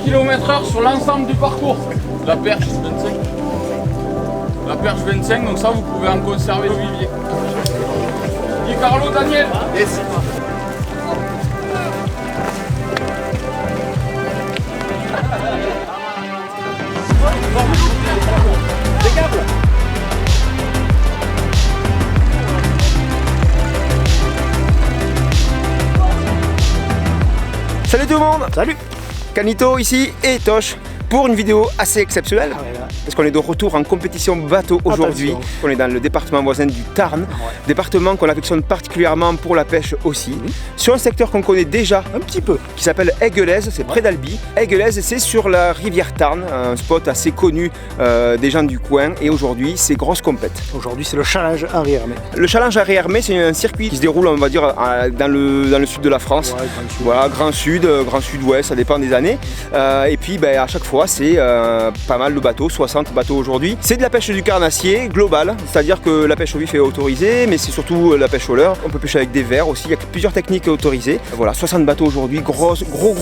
km/h sur l'ensemble du parcours. La perche 25. La perche 25, donc ça vous pouvez en conserver le vivier. Di Carlo, Daniel. Yes. Salut tout le monde. Salut. Canito ici et Tosh pour une vidéo assez exceptionnelle. Parce qu'on est de retour en compétition bateau aujourd'hui. On est dans le département voisin du Tarn, département qu'on affectionne particulièrement pour la pêche aussi. Sur un secteur qu'on connaît déjà un petit peu, qui s'appelle Aiguelaise, c'est près d'Albi. Aiguelaise, c'est sur la rivière Tarn, un spot assez connu des gens du coin. Et aujourd'hui, c'est grosse compète. Aujourd'hui, c'est le challenge Henri Hermé. Le challenge Henri Hermé, c'est un circuit qui se déroule, on va dire, dans le sud de la France. Ouais, voilà, grand sud-ouest, ça dépend des années. Et puis, à chaque fois, c'est pas mal de bateaux, 60 bateaux aujourd'hui. C'est de la pêche du carnassier globale, c'est-à-dire que la pêche au vif est autorisée, mais c'est surtout la pêche au leurre. On peut pêcher avec des verres aussi, il y a plusieurs techniques autorisées. Voilà, 60 bateaux aujourd'hui, gros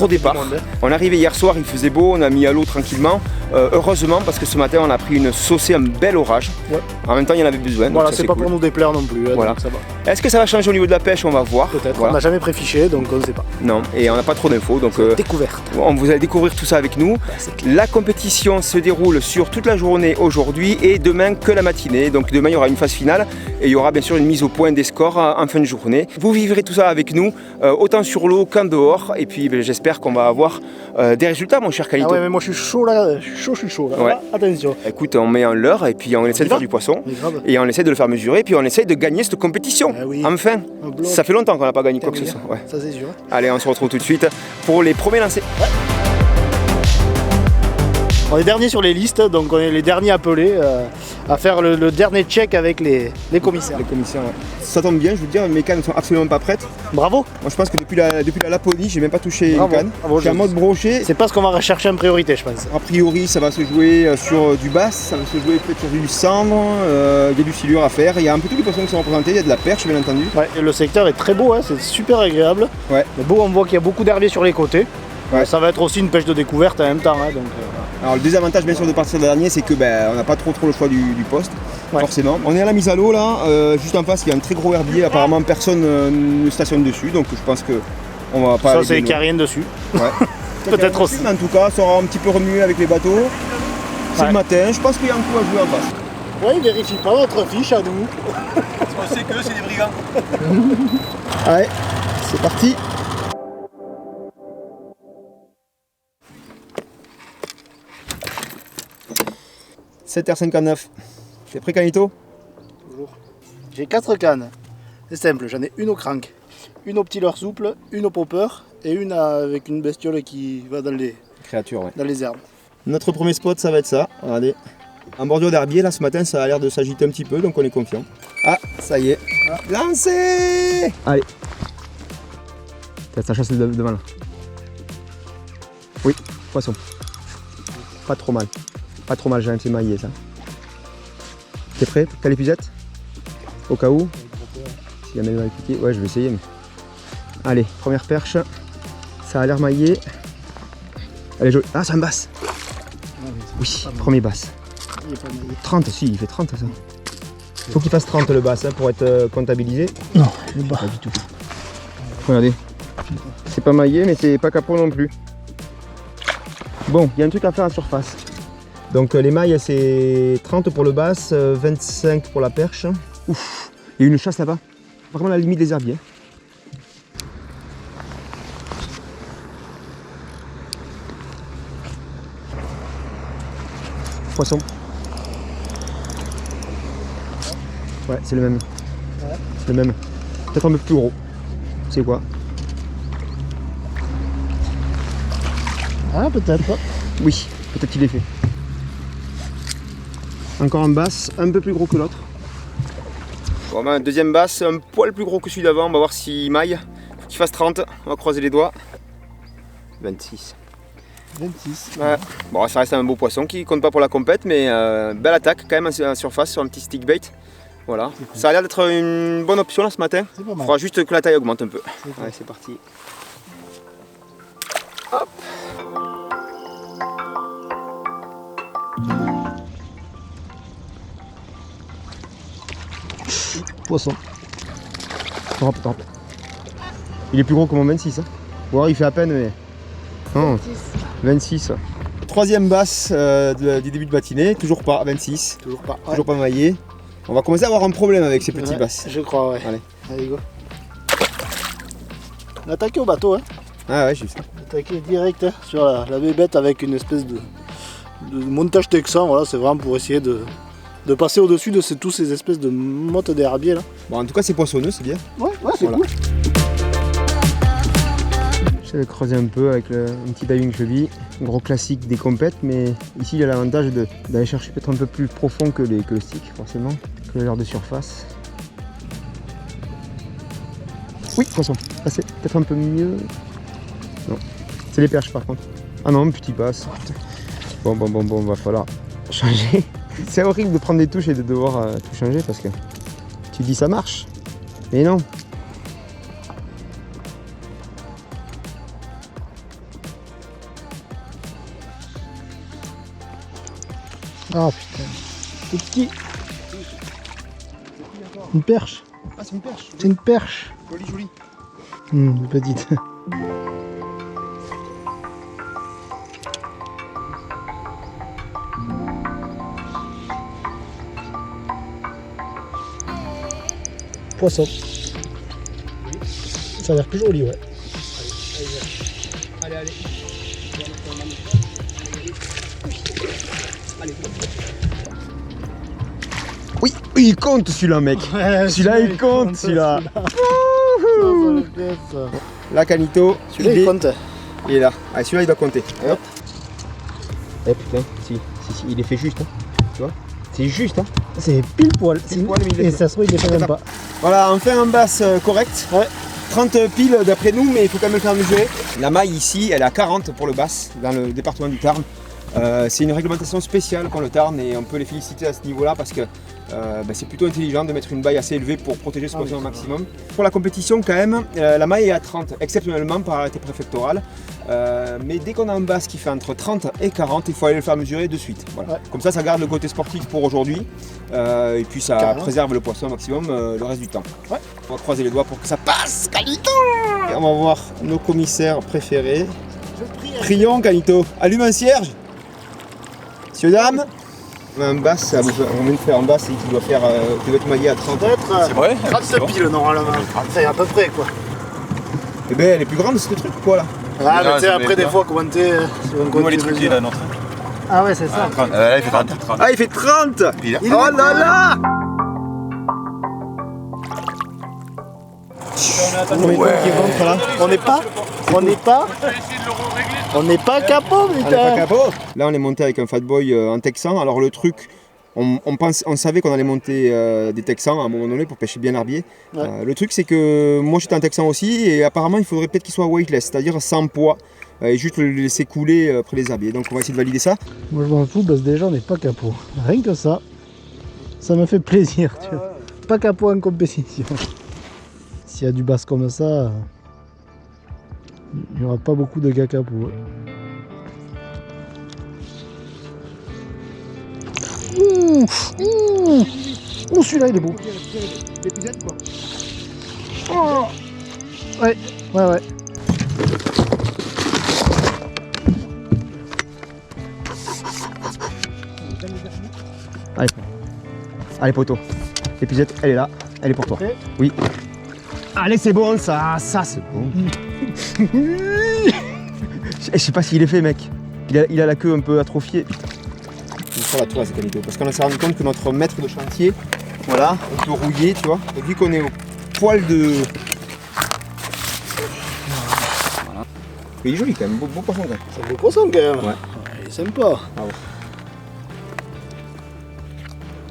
départ. On est arrivé hier soir, il faisait beau, on a mis à l'eau tranquillement. Heureusement, parce que ce matin, on a pris une saucée, un bel orage. Ouais. En même temps, il y en avait besoin. Voilà, c'est pas cool pour nous déplaire non plus. Voilà. Ça va. Est-ce que ça va changer au niveau de la pêche? On va voir. Peut-être. Voilà. On n'a jamais préfiché, donc on ne sait pas. Non, et on n'a pas trop d'infos. Donc découverte. Vous allez découvrir tout ça avec nous. La compétition se déroule sur toute la journée aujourd'hui et demain que la matinée. Donc demain, il y aura une phase finale et il y aura bien sûr une mise au point des scores en fin de journée. Vous vivrez tout ça avec nous, autant sur l'eau qu'en dehors. Et puis j'espère qu'on va avoir des résultats, mon cher Calito. Ah ouais, mais moi je suis chaud là. Je suis chaud là. Ouais. Attention. Écoute, on met en leurre et puis on essaie de faire du poisson. Et on essaie de le faire mesurer. Et puis on essaie de gagner cette compétition. Oui. Enfin, ça fait longtemps qu'on n'a pas gagné quoi que ce soit. Ouais. Ça c'est sûr. Allez, on se retrouve tout de suite pour les premiers lancers. Ouais. On est dernier sur les listes, donc on est les derniers appelés à faire le dernier check avec les commissaires. Les commissaires, ouais. Ça tombe bien, je veux dire, mes cannes ne sont absolument pas prêtes. Bravo. Moi je pense que depuis la Laponie, j'ai même pas touché une canne. Je suis en mode brochet. C'est pas ce qu'on va rechercher en priorité, je pense. A priori, ça va se jouer sur du bass, ça va se jouer peut-être sur du cendre, il y a du silure à faire. Il y a un peu tous les poissons qui sont représentés, il y a de la perche bien entendu. Ouais, et le secteur est très beau, hein, c'est super agréable. Ouais. Mais beau, on voit qu'il y a beaucoup d'herbiers sur les côtés. Ouais. Ça va être aussi une pêche de découverte en même temps. Hein, donc, Alors le désavantage bien sûr de partir dernier, c'est que on n'a pas trop le choix du poste, forcément. On est à la mise à l'eau là, juste en face il y a un très gros herbier, apparemment personne ne stationne dessus, donc je pense que on va pas. Ça c'est qu'il n'y a rien dessus. Ouais. Peut-être aussi. Mais en tout cas, ça aura un petit peu remué avec les bateaux. C'est le matin, je pense qu'il y a un coup à jouer en face. Ouais, il vérifie pas votre fiche à nous. On sait que c'est des brigands. Allez, c'est parti. « 7h59. T'es prêt, Canito? Toujours. J'ai 4 cannes. C'est simple, j'en ai une au crank, une au petit leurre souple, une au popper et une avec une bestiole qui va dans les créatures, ouais. Dans les herbes. Notre premier spot, ça va être ça. Regardez. En bordure d'herbier, là, ce matin, ça a l'air de s'agiter un petit peu, donc on est confiant. Ah, ça y est. Ah. Lancez! Allez. Ça chasse devant là. Oui, poisson. Pas trop mal. Pas trop mal, j'ai un petit maillet ça. T'es prêt? T'as l'épuisette? Au cas où? Si jamais il va piquer. Ouais, je vais essayer. Mais... Allez, première perche. Ça a l'air maillé. Allez, joli. Ah, c'est un basse. Oui, premier basse. 30, si, il fait 30 ça. Faut qu'il fasse 30 le basse hein, pour être comptabilisé. Non, le bas. Pas du tout. Regardez. C'est pas maillé, mais c'est pas capot non plus. Bon, il y a un truc à faire à la surface. Donc les mailles c'est 30 pour le basse, 25 pour la perche. Ouf, il y a une chasse là-bas. Vraiment la limite des herbiers. Poisson. Ouais, c'est le même. Ouais. C'est le même. Peut-être un peu plus gros. C'est quoi? Ah, peut-être pas. Oui, peut-être qu'il est fait. Encore un basse, un peu plus gros que l'autre. Bon, un deuxième basse, un poil plus gros que celui d'avant. On va voir s'il maille. Faut qu'il fasse 30. On va croiser les doigts. 26. 26. Ouais. Bon, ça reste un beau poisson qui compte pas pour la compète, mais belle attaque quand même en surface sur un petit stick bait. Voilà. Ça a l'air d'être une bonne option là ce matin. Il faudra juste que la taille augmente un peu. Allez, c'est parti. Hop. Poisson. Hop, hop. Il est plus gros que mon 26. Hein. Ou alors il fait à peine, mais. Non, 26. Troisième basse du début de matinée, toujours pas, 26. Toujours pas. Toujours pas maillé. On va commencer à avoir un problème avec ces petits basses. Je crois, ouais. Allez, go. On a attaqué au bateau, hein. Ah ouais, j'ai vu ça. Attaqué direct hein, sur la bébête avec une espèce de montage texan. Voilà, c'est vraiment pour essayer de passer au-dessus de tous ces espèces de mottes d'herbier là. Bon, en tout cas, c'est poissonneux, c'est bien. Ouais, c'est cool. J'avais creusé un peu avec un petit diving cheville, gros classique des compètes, mais ici il y a l'avantage d'aller chercher peut-être un peu plus profond que le stick, forcément, que le leurre de surface. Oui, poisson, ah, c'est peut-être un peu mieux. Non, c'est les perches par contre. Ah non, petit passe. Bon, va falloir changer. C'est horrible de prendre des touches et de devoir tout changer parce que tu dis ça marche, mais non. Ah putain, c'est petit. Une perche. Ah, c'est une perche. C'est une perche. Jolie. Petite. Poisson. Ça a l'air plus joli, ouais. Allez. Oui, il compte celui-là, mec. Ouais, celui-là, il compte, celui-là. Là, Canito, Celui-là, il compte. il est là. Ah, celui-là, il doit compter. Hop. Eh putain, si, il est fait juste. Hein. Tu vois, c'est juste. Hein. C'est pile poil. Et ça se trouve, il est fait même pas. Voilà, enfin un basse correct. Ouais. 30 piles d'après nous, mais il faut quand même le faire mesurer. La maille ici, elle est à 40 pour le basse, dans le département du Tarn. C'est une réglementation spéciale qu'ont le Tarn et on peut les féliciter à ce niveau-là parce que c'est plutôt intelligent de mettre une maille assez élevée pour protéger ce poisson au maximum. Pour la compétition quand même, la maille est à 30, exceptionnellement par arrêté préfectoral. Mais dès qu'on a un basse qui fait entre 30 et 40, il faut aller le faire mesurer de suite. Voilà. Ouais. Comme ça garde le côté sportif pour aujourd'hui et puis ça préserve le poisson au maximum le reste du temps. Ouais. On va croiser les doigts pour que ça passe, Canito. Et on va voir nos commissaires préférés. Prions, Canito. Allume un cierge. Messieurs, dames, un basse, on vient de faire un basse qui doit être maillé à 30. C'est vrai. 30 piles normalement. C'est à peu près quoi. Eh ben elle est plus grande ce truc quoi là. Ah mais tu sais après des fois comment t'es. Comment les trucs là notre. Ah ouais c'est ça. Là il fait 30. Ah il fait 30. Oh là là. On n'est pas capot, putain. Là on est monté avec un Fat Boy en texan. Alors le truc, on savait qu'on allait monter des texans à un moment donné pour pêcher bien herbier. Ouais. Le truc c'est que moi j'étais en texan aussi et apparemment il faudrait peut-être qu'il soit weightless, c'est-à-dire sans poids. Et juste le laisser couler après les herbiers. Donc on va essayer de valider ça. Moi je m'en fous parce que déjà on n'est pas capot. Rien que ça, ça me fait plaisir. Tu vois. Pas capot en compétition. S'il y a du basse comme ça, il n'y aura pas beaucoup de gars capots. Oh celui-là il est beau. L'épisode quoi. Oh. Ouais. Allez poteau. L'épisode elle est là, elle est pour toi. Okay. Oui. Allez c'est bon ça c'est bon. Je sais pas s'il est fait mec. Il a la queue un peu atrophiée. Il faut la toile c'est Canito. Parce qu'on s'est rendu compte que notre maître de chantier, voilà, on peut rouiller tu vois. Et vu qu'on est au poil de. Voilà. Il est joli quand même, beau poisson quand même. C'est un beau poisson quand même. Ouais. Il est sympa. Ah ouais.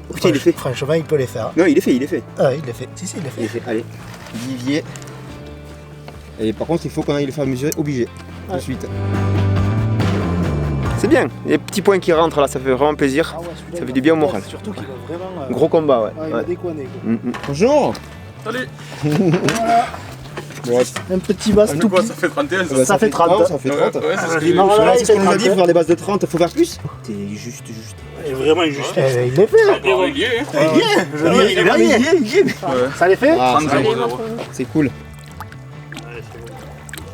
Oh, putain, il est fait. Franchement il peut les faire. Non il est fait. Ah il est fait. Si il est fait. Il est fait. Allez. Vivier. Et par contre il faut qu'on aille le faire mesurer obligé. Ouais. De suite. C'est bien, les petits points qui rentrent là, ça fait vraiment plaisir. Ah ouais, ça fait du bien au moral. Surtout qu'il va vraiment. Gros combat, ouais. Il va déconner. Bonjour. Salut. Un petit basse tout Quoi, petit. ça fait 31 ça. Ça fait 30. Ça fait 30. Ouais, c'est ce que Il j'ai m'a dit. voilà, C'est ce qu'on nous a dit, il faut faire des bases de 30, faut faire plus. C'est juste. est vraiment injuste. Il est fait. Bon, il y est, hein. Il est marié. Ça les fait? Ah, 30 0. c'est cool.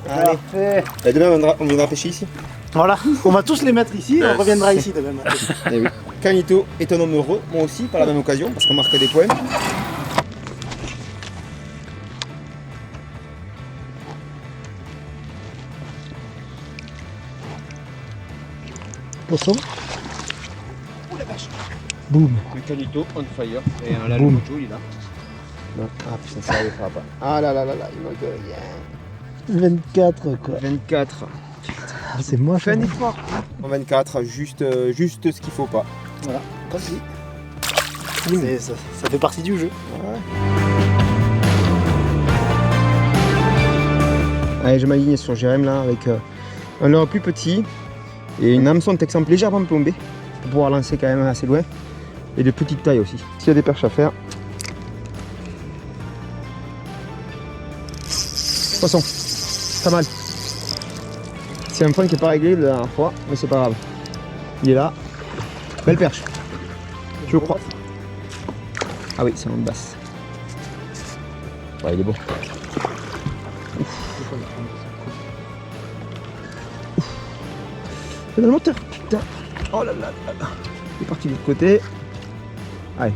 Allez. Parfait. Bah, demain, on viendra pêcher ici. Voilà, on va tous les mettre ici, on reviendra ici demain. Eh oui. Canito est un homme heureux, moi aussi, par la même occasion, parce qu'on marque des points. Poisson. Boum. Le Canito on fire. Et là, Boum. le mojo, il est là. Non. Ah putain, ça ne fera pas. Ah là là là là, il manque rien. 24 quoi. 24. Ah, c'est moche. Fais un effort. En 24, juste ce qu'il faut pas. Voilà, tant pis. Ça fait partie du jeu. Allez, je m'aligne sur Jérém là avec un leurre plus petit et une hameçon Texan légèrement plombée pour pouvoir lancer quand même assez loin et de petite taille aussi. S'il y a des perches à faire. Poisson, pas mal. C'est un point qui n'est pas réglé la dernière fois, mais c'est pas grave. Il est là. Belle perche. Je crois. Ah oui, c'est en basse. Ouais, il est beau. C'est dans le moteur, putain. Oh là là là là. Il est parti de l'autre côté. Allez,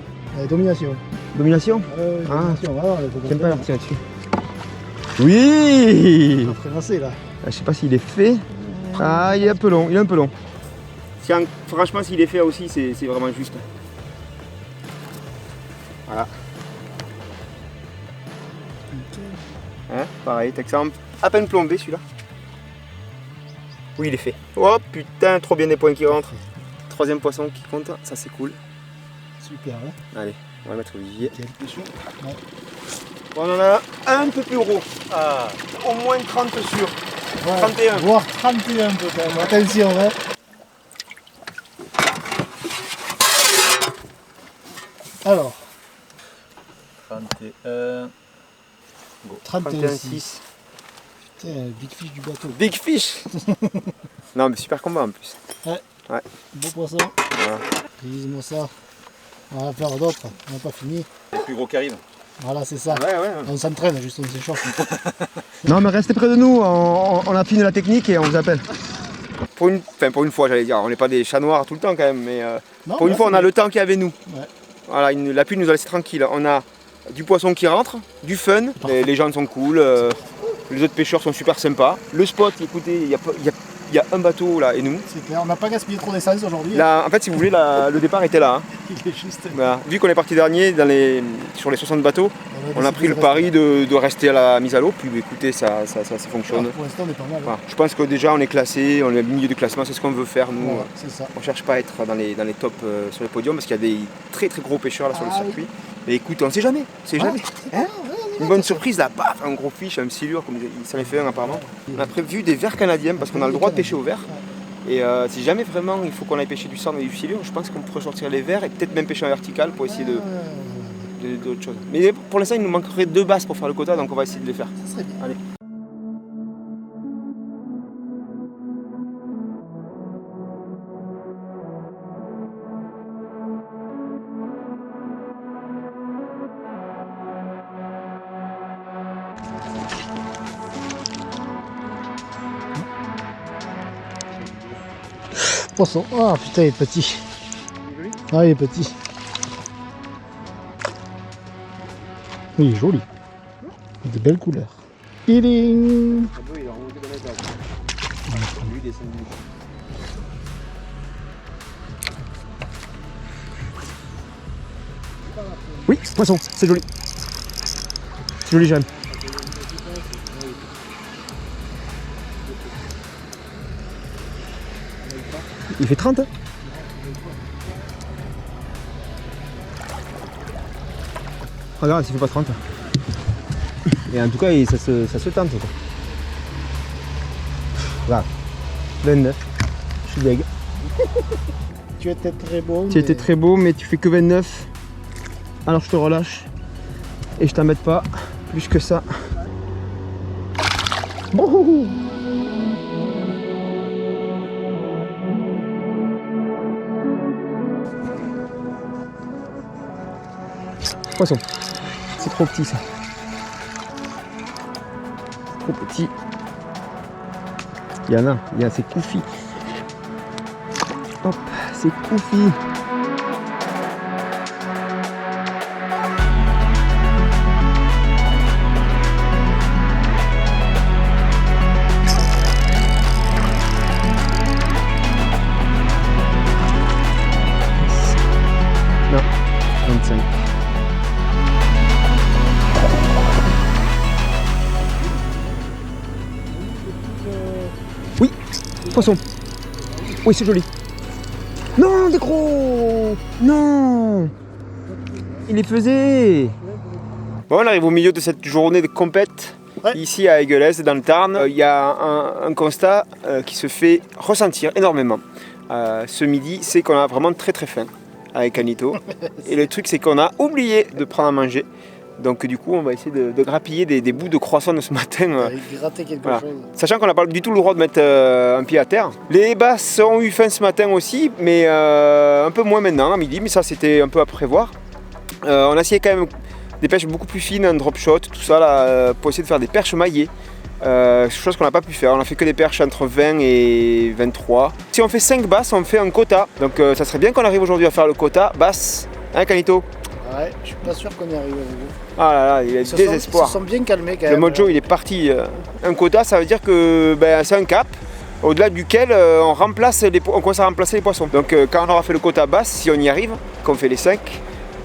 Domination. domination. Domination, voilà. J'aime pas partir là-dessus. Oui. On va frélancer là. Je sais pas s'il est fait. Ah, il est un peu long, il est un peu long. Franchement, s'il est fait aussi, c'est vraiment juste. Voilà. Hein, pareil, Texan, à peine plombé celui-là. Oui, il est fait. Oh putain, trop bien des points qui rentrent. Troisième poisson qui compte, ça c'est cool. Super, hein. Allez, on va mettre Olivier. Quel pêcheur. Ouais. On en a un peu plus gros. Ah, au moins 30 sur. Ouais, 31. Voire 31 peut-être. Attention, hein. Alors, 31. 31,6. Putain, big fish du bateau. Big fish. Non mais super combat en plus. Beau poisson. Voilà. Révise-moi ça. On va faire d'autres. On n'a pas fini. Les plus gros qui arrivent. Voilà, c'est ça. Ouais, ouais. On s'entraîne, juste on s'échauffe. Non mais restez près de nous, on affine la technique et on vous appelle. Pour une fois j'allais dire, on n'est pas des chats noirs tout le temps quand même, mais Non, pour une là, fois on c'est a le temps qu'il y avait nous. Ouais. Voilà, la pluie nous a laissé tranquille. On a du poisson qui rentre, du fun, les gens sont cool, les autres pêcheurs sont super sympas. Le spot, écoutez, il y a un bateau là et nous. C'est clair, on n'a pas gaspillé trop d'essence aujourd'hui. Là, en fait si vous voulez, le départ était là. Hein. Il est juste. Voilà. Vu qu'on est parti dernier sur les 60 bateaux, on a pris le pari de rester à la mise à l'eau, puis écoutez, ça fonctionne. Pour l'instant, on est pas mal. Voilà. Je pense que déjà on est classé, on est au milieu du classement, c'est ce qu'on veut faire nous. Voilà, c'est ça. On cherche pas à être dans les tops sur les podiums parce qu'il y a des très très gros pêcheurs là sur le Ah circuit. Et écoute, on sait jamais, Hein une bonne surprise là, paf, un gros fiche, un silure, comme il s'en est fait un apparemment. On a prévu des vers canadiens parce qu'on a le droit de pêcher au vert. Et si jamais vraiment il faut qu'on aille pêcher du sandre et du silure, je pense qu'on pourrait sortir les vers et peut-être même pêcher en vertical pour essayer d'autres choses. Mais pour l'instant il nous manquerait 2 basses pour faire le quota, donc on va essayer de les faire. Ça serait bien. Allez. Poisson. Ah putain, il est petit. Ah, il est petit. Il est joli. De belles couleurs. Tiding. Oui, poisson, c'est joli. C'est joli, j'aime. Il fait 30 hein. Regarde s'il fait pas 30. Et en tout cas ça se tente quoi. Regarde. 29. Je suis deg. Tu étais très beau. Tu étais très beau mais tu fais que 29. Alors je te relâche. Et je t'embête pas plus que ça. Bon. Poisson. C'est trop petit ça. Trop petit. Il y en a, c'est Koufi. Hop, c'est Koufi. Non, 25. Oui, poisson. Oui, c'est joli. Non, des gros. Non. Il les faisait. Bon, on arrive au milieu de cette journée de compète. Ouais. Ici à Aiguelès, dans le Tarn. Il y a un constat qui se fait ressentir énormément. Ce midi, c'est qu'on a vraiment très très faim avec Anito. Et le truc, c'est qu'on a oublié de prendre à manger. Donc du coup, on va essayer de grappiller des bouts de croissant de ce matin. Gratter quelque Voilà. chose. Sachant qu'on n'a pas du tout le droit de mettre un pied à terre. Les basses ont eu faim ce matin aussi, mais un peu moins maintenant, à midi, mais ça c'était un peu à prévoir. On a essayé quand même des pêches beaucoup plus fines, un drop shot, tout ça, là, pour essayer de faire des perches maillées. Chose qu'on n'a pas pu faire, on a fait que des perches entre 20 et 23. Si on fait 5 basses, on fait un quota. Donc ça serait bien qu'on arrive aujourd'hui à faire le quota basse. Hein, Canito? Ouais, je suis pas sûr qu'on y arrive à nouveau. Ah là là, il y a Ils se désespoir. sont bien calmés quand Le même. mojo il est parti. Un quota ça veut dire que c'est un cap au-delà duquel on commence à remplacer les poissons. Donc quand on aura fait le quota basse, si on y arrive, qu'on fait les 5,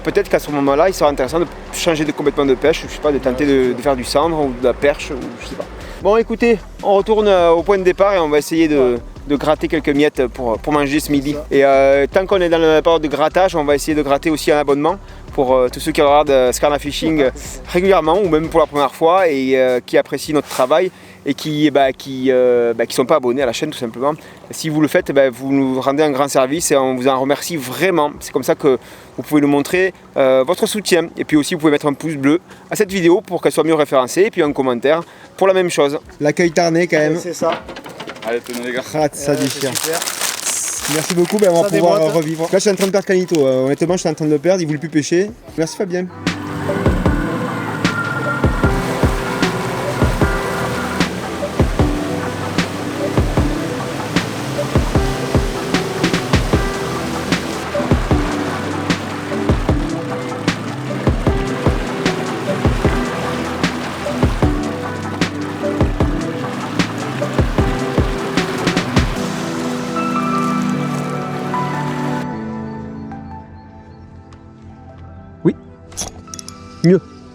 peut-être qu'à ce moment-là il sera intéressant de changer complètement de pêche, je sais pas, de tenter de faire du cendre ou de la perche ou je sais pas. Bon écoutez, on retourne au point de départ et on va essayer de gratter quelques miettes pour manger ce midi. Et tant qu'on est dans la période de grattage, on va essayer de gratter aussi un abonnement pour tous ceux qui regardent Skarna Fishing régulièrement ou même pour la première fois et qui apprécient notre travail et qui sont pas abonnés à la chaîne tout simplement. Si vous le faites, vous nous rendez un grand service et on vous en remercie vraiment. C'est comme ça que vous pouvez nous montrer votre soutien. Et puis aussi vous pouvez mettre un pouce bleu à cette vidéo pour qu'elle soit mieux référencée et puis un commentaire pour la même chose. L'accueil tarnais quand même. C'est ça. Allez, tenez les gars. Ça déchire. Super. Merci beaucoup, on va Ça pouvoir déboîte. revivre. Là je suis en train de perdre Canito, honnêtement je suis en train de le perdre, il voulait plus pêcher. Merci Fabien.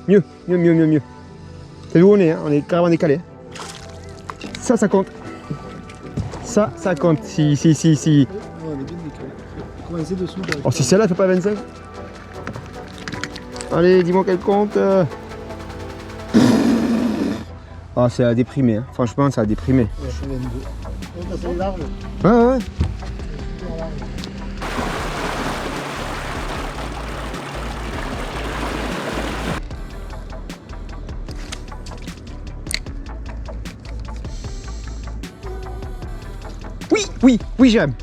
Mieux. C'est où on est, hein, on est carrément décalé. Ça compte. Ça compte. Si. Ouais, on est bien décalé. Commencer dessous. Oh, si celle-là fait pas 25. Allez, dis-moi qu'elle compte. Ah, ça a déprimé, hein. Franchement, ça a déprimé. Ouais, je suis 22. Ouais, c'est large. Ouais. Oui, j'aime.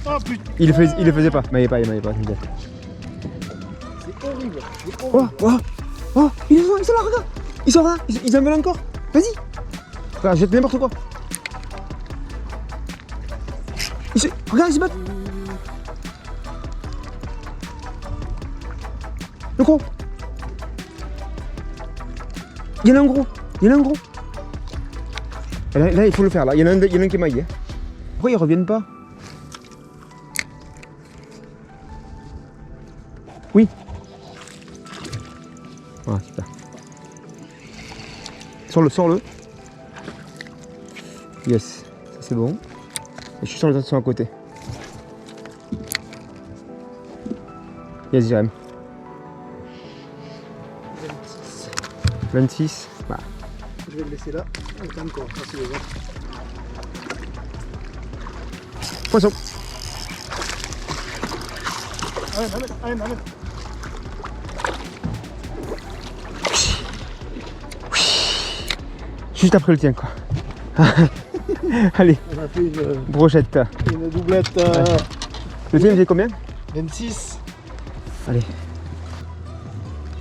Oh putain. Il le faisait pas. Il m'avait pas. C'est horrible. C'est horrible. Oh, ils sont là, regarde. Ils sont là, ils en veulent encore. Vas-y. Regarde, jette n'importe quoi. Regarde, ils se battent. Le gros. Il y en a un gros. Là, il faut le faire, là. Il y en a un qui est maillé. Pourquoi ils reviennent pas? Oui. Ah, super. Sors-le. Yes, ça c'est bon. Et je suis sur le tension à côté. Yes, Jérém. 26. Bah. Je vais le laisser là. Attends encore. Ça, c'est le vent. Poisson. Amène. Juste après le tien quoi. Allez, On a fait brochette. une doublette Le tien il faisait combien? 26. Allez.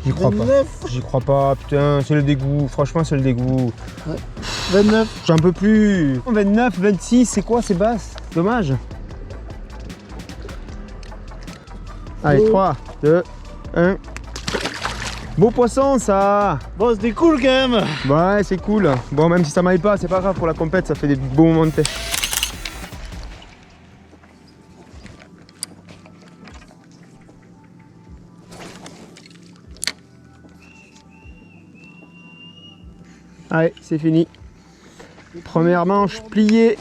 J'y crois pas. 29. J'y crois pas, putain, c'est le dégoût. Franchement, c'est le dégoût. 29. J'en peux plus. 29, 26, c'est quoi, c'est basse? Dommage. Allez, 3, 2, 1. Beau poisson ça. Bon, c'était cool quand même. Ouais, c'est cool. Bon, même si ça m'aille pas, c'est pas grave pour la compète, ça fait des beaux moments de pêche. Allez, c'est fini. Première manche pliée.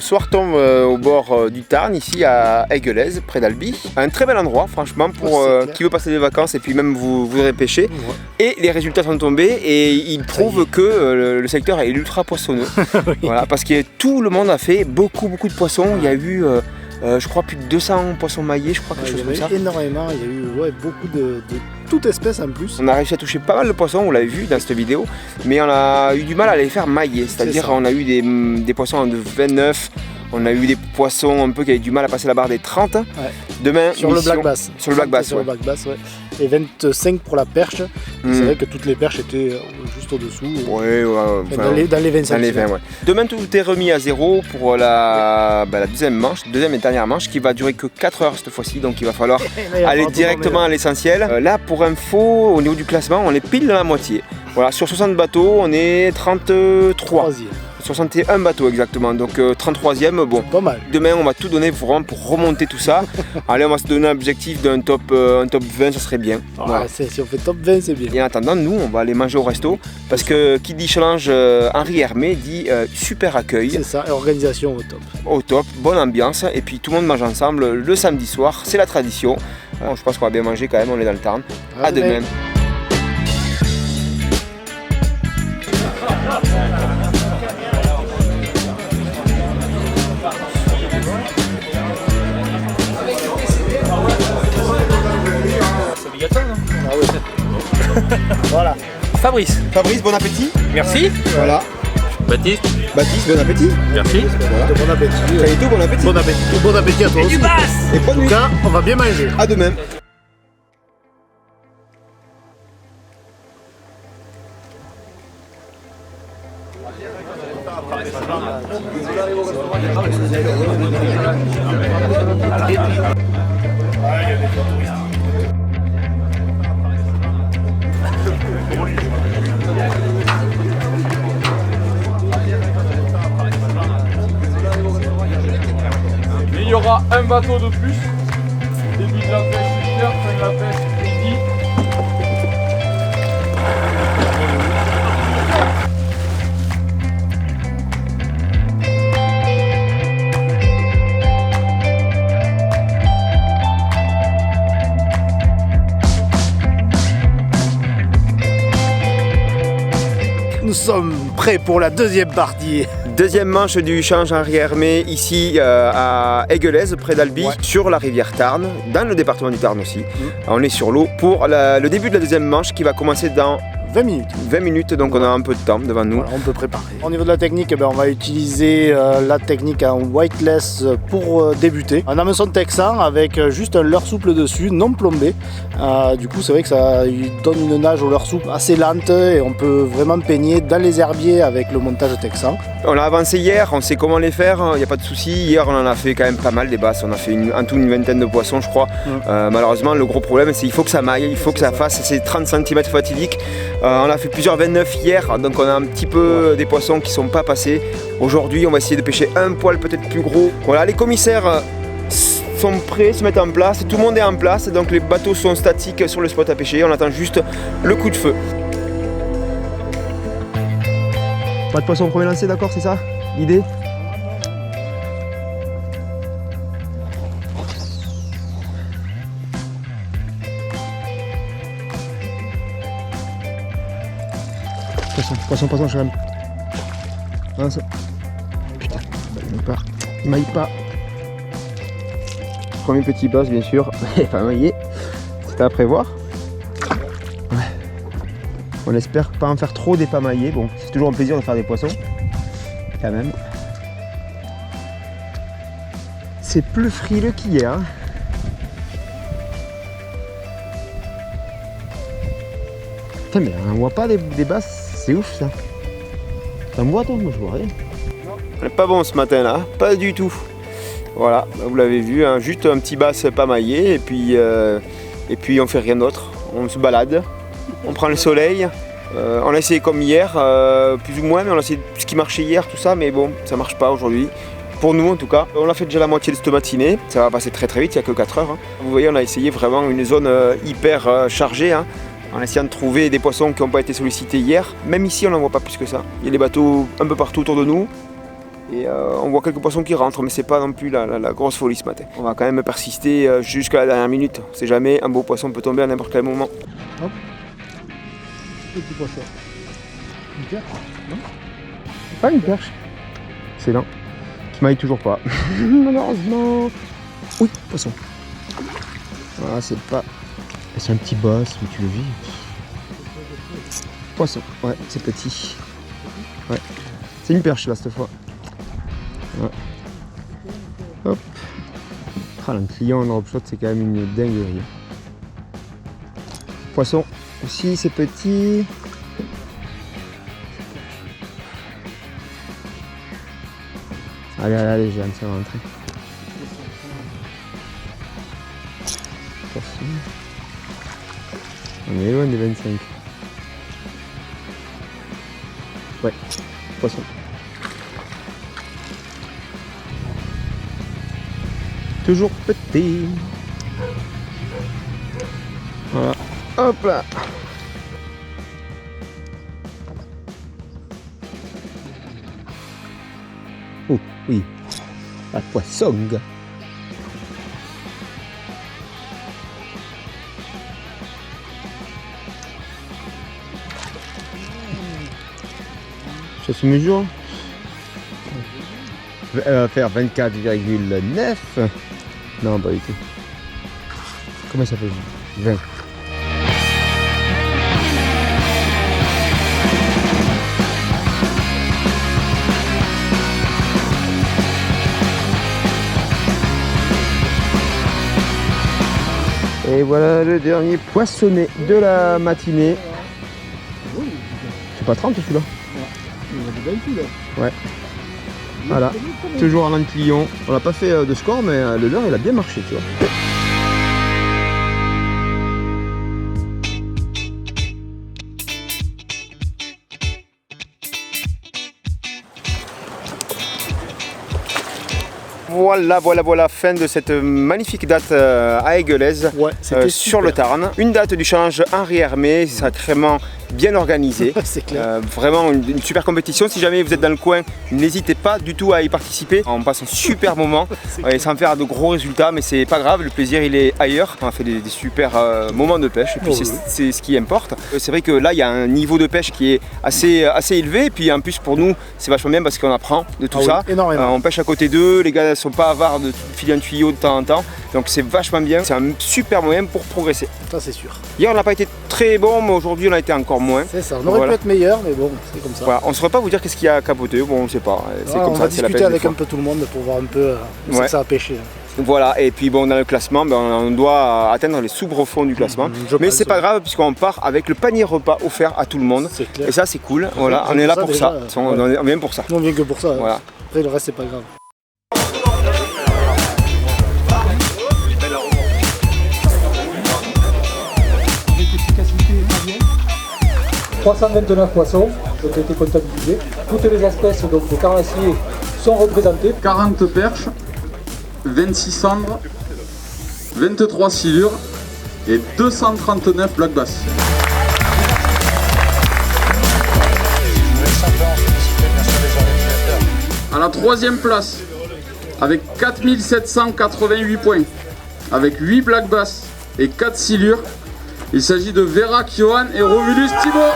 Soir tombe au bord du Tarn, ici à Aiguelaise, près d'Albi. Un très bel endroit, franchement, pour qui veut passer des vacances et puis même vous voudrez pêcher. Ouais. Et les résultats sont tombés et ils prouvent que le secteur est ultra poissonneux. Oui. Voilà, parce que tout le monde a fait beaucoup de poissons. Il y a eu, je crois, plus de 200 poissons maillés, je crois, quelque chose comme ça. Énormément, il y a eu beaucoup de toute espèce en plus. On a réussi à toucher pas mal de poissons, vous l'avez vu dans cette vidéo, mais on a eu du mal à les faire mailler, c'est-à-dire on a eu des poissons de 29, on a eu des poissons un peu qui avaient du mal à passer la barre des 30. Ouais. Demain, sur le black bass. Sur le black bass, sur le black bass, ouais. Et 25 pour la perche. C'est vrai que toutes les perches étaient juste au-dessous. Ouais, dans les 25. Dans les 20, ouais. Demain, tout est remis à zéro pour la deuxième et dernière manche qui va durer que 4 heures cette fois-ci. Donc il va falloir aller directement à l'essentiel. Là, pour info, au niveau du classement, on est pile dans la moitié. Voilà, sur 60 bateaux, on est 33. 61 bateaux exactement, donc 33e, bon. Pas mal. Demain on va tout donner vraiment pour remonter tout ça. Allez, on va se donner un objectif d'un top 20, ça serait bien. Voilà. Si on fait top 20, c'est bien. Et en attendant, nous on va aller manger au resto, parce que qui dit challenge Henri Hermé dit super accueil. C'est ça, et organisation au top. Au top, bonne ambiance, et puis tout le monde mange ensemble le samedi soir, c'est la tradition. Bon, je pense qu'on va bien manger quand même, on est dans le Tarn. À demain. Voilà. Fabrice, bon appétit. Merci. Voilà. Baptiste, bon appétit. merci. Voilà. Bon appétit. Kalito, bon appétit. Bon appétit à toi aussi. Et bonne nuit. En tout cas, on va bien manger. À demain. Mais il y aura un bateau de plus. Début de la pêche 8h, fin de la pêche midi. Nous sommes prêts pour la deuxième partie. Deuxième manche du challenge Henri Hermé, ici à Aiguelaise, près d'Albi, sur la rivière Tarn, dans le département du Tarn aussi. On est sur l'eau pour le début de la deuxième manche qui va commencer dans 20 minutes. 20 minutes, donc on a un peu de temps devant nous. Voilà, on peut préparer. Au niveau de la technique, on va utiliser la technique en whiteless pour débuter. Un hameçon texan avec juste un leurre souple dessus, non plombé. Du coup, c'est vrai que ça donne une nage au leurre souple assez lente et on peut vraiment peigner dans les herbiers avec le montage texan. On a avancé hier, on sait comment les faire, il n'y a pas de souci. Hier, on en a fait quand même pas mal des basses. On a fait en tout une vingtaine de poissons, je crois. Malheureusement, le gros problème, c'est qu'il faut que ça maille, il faut que ça fasse ces 30 cm fatidiques. On a fait plusieurs 29 hier, donc on a un petit peu des poissons qui ne sont pas passés. Aujourd'hui, on va essayer de pêcher un poil peut-être plus gros. Voilà, les commissaires sont prêts, se mettent en place, tout le monde est en place, donc les bateaux sont statiques sur le spot à pêcher. On attend juste le coup de feu. Pas de poisson au premier lancer, d'accord, c'est ça l'idée? Poisson, je l'aime. Putain, il maille pas. Premier petit boss, bien sûr, pas maillé. C'était à prévoir. Ouais. On espère pas en faire trop des pas maillés. Bon, c'est toujours un plaisir de faire des poissons. Quand même. C'est plus frileux qu'hier. Hein. Putain, mais on voit pas des basses. C'est ouf ça. Ça me voit toi, moi je vois rien. On n'est pas bon ce matin là, pas du tout. Voilà, vous l'avez vu, hein, juste un petit basse pas maillé et puis on fait rien d'autre. On se balade, on prend le soleil. On a essayé comme hier, plus ou moins, mais on a essayé ce qui marchait hier, tout ça, mais bon, ça marche pas aujourd'hui. Pour nous en tout cas. On a fait déjà la moitié de cette matinée, ça va passer très très vite, il n'y a que 4 heures. Hein. Vous voyez, on a essayé vraiment une zone hyper chargée. Hein. En essayant de trouver des poissons qui n'ont pas été sollicités hier. Même ici, on n'en voit pas plus que ça. Il y a des bateaux un peu partout autour de nous. Et on voit quelques poissons qui rentrent, mais c'est pas non plus la grosse folie ce matin. On va quand même persister jusqu'à la dernière minute. On sait jamais, un beau poisson peut tomber à n'importe quel moment. Hop. Petit poisson. Une perche? Non? Pas une perche. Excellent. Qui maille toujours pas. Malheureusement. Oui, poisson. Voilà, c'est pas... C'est un petit boss, mais tu le vis. Poisson, ouais, c'est petit. Ouais. C'est une perche là cette fois. Ouais. Hop. Ah, un client en drop shot, c'est quand même une dinguerie. Poisson aussi, c'est petit. Allez, j'ai un ça va rentrer. Poisson. On est loin des 25. Ouais, poisson. Toujours petit. Voilà. Hop là. Oh oui, la poisson. Ça se mesure. Elle va faire 24,9. Non, pas du tout. Comment ça fait 20. Et voilà le dernier poissonnet de la matinée. C'est pas 30 celui-là? Il y a des belles filles là. Ouais. Voilà. Toujours à l'Antillon. On n'a pas fait de score, mais le leurre il a bien marché, tu vois. Voilà, fin de cette magnifique date à Aiguelez, Ouais, sur le Tarn. Une date du change Henri Hermé, sacrément bien organisée. C'est clair. Vraiment une super compétition. Si jamais vous êtes dans le coin, n'hésitez pas du tout à y participer. On passe un super moment, sans faire de gros résultats, mais c'est pas grave, le plaisir il est ailleurs. On a fait des super moments de pêche, et puis c'est ce qui importe. C'est vrai que là, il y a un niveau de pêche qui est assez élevé, et puis en plus pour nous, c'est vachement bien parce qu'on apprend de tout ça. Énormément. On pêche à côté d'eux, les gars ne sont pas avares de filer un tuyau de temps en temps, donc c'est vachement bien. C'est un super moyen pour progresser. Ça c'est sûr. Hier on n'a pas été très bon, mais aujourd'hui on a été encore moins. C'est ça, on aurait pu être meilleur, mais bon, c'est comme ça. Voilà, on ne saurait pas vous dire qu'est-ce qui a capoté, bon on ne sait pas. C'est comme on ça, va discuter avec un peu tout le monde pour voir un peu où c'est que ça a pêché. Voilà, et puis bon, dans le classement, on doit atteindre les soubresauts du classement. Mais c'est pas grave puisqu'on part avec le panier repas offert à tout le monde. Clair. Et ça c'est cool, voilà, on est là pour ça. On vient pour ça. On vient que pour ça. Voilà. Après le reste c'est pas grave. « 329 poissons ont été comptabilisés. Toutes les espèces donc, de carnassiers sont représentées. 40 perches, 26 cendres, 23 silures et 239 black bass. Je vous laisse un peu en féliciter troisième place avec 4788 points, avec 8 black bass et 4 silures. Il s'agit de Vera Kiohan et Romulus Thibault.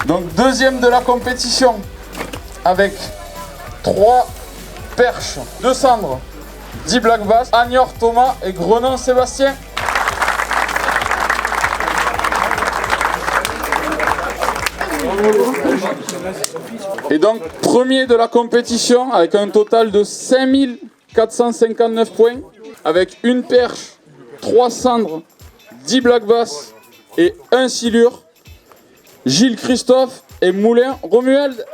Donc deuxième de la compétition avec 3 perches, 2 cendres, 10 black bass, Agnor Thomas et Grenon Sébastien. Et donc premier de la compétition avec un total de 5459 points, avec une perche, 3 cendres, 10 black bass et 1 silure, Gilles Christophe et Moulin Romuald.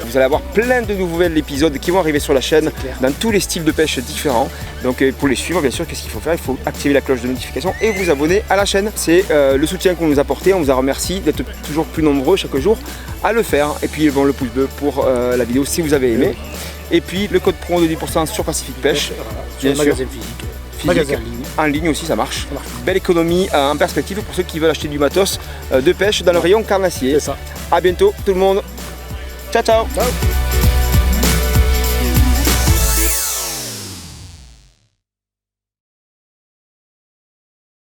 Vous allez avoir plein de nouveaux épisodes qui vont arriver sur la chaîne dans tous les styles de pêche différents. Donc pour les suivre, bien sûr, qu'est-ce qu'il faut faire? Il faut activer la cloche de notification et vous abonner à la chaîne. C'est le soutien qu'on nous a apporté. On vous en remercie d'être toujours plus nombreux chaque jour à le faire. Et puis bon, le pouce bleu pour la vidéo si vous avez aimé. Et puis le code promo de 10% sur Pacific Pêche. Bien sûr. Magasin en ligne aussi, ça marche. Belle économie en perspective pour ceux qui veulent acheter du matos de pêche dans le rayon carnassier. C'est ça. A bientôt tout le monde. Ciao ciao. Ciao.